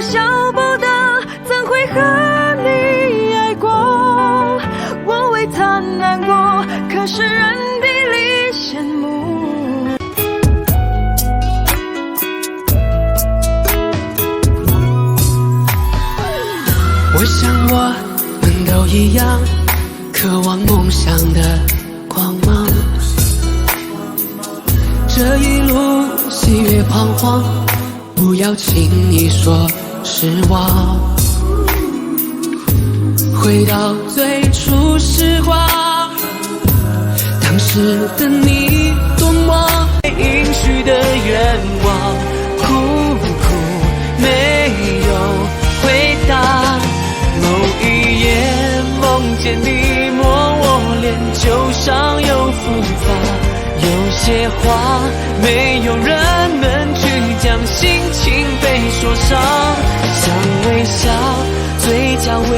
想不得怎会和你爱过，我为他难过，可是人地里羡慕。我想我们都一样，渴望梦想的光芒。这一路喜悦彷徨，不要轻易说失望。回到最初时光，当时的你多么应许的愿望，苦苦没有回答。某一夜梦见你摸我脸，就像又复发。有些话没有人能去讲，心情被说伤，想微笑，嘴角微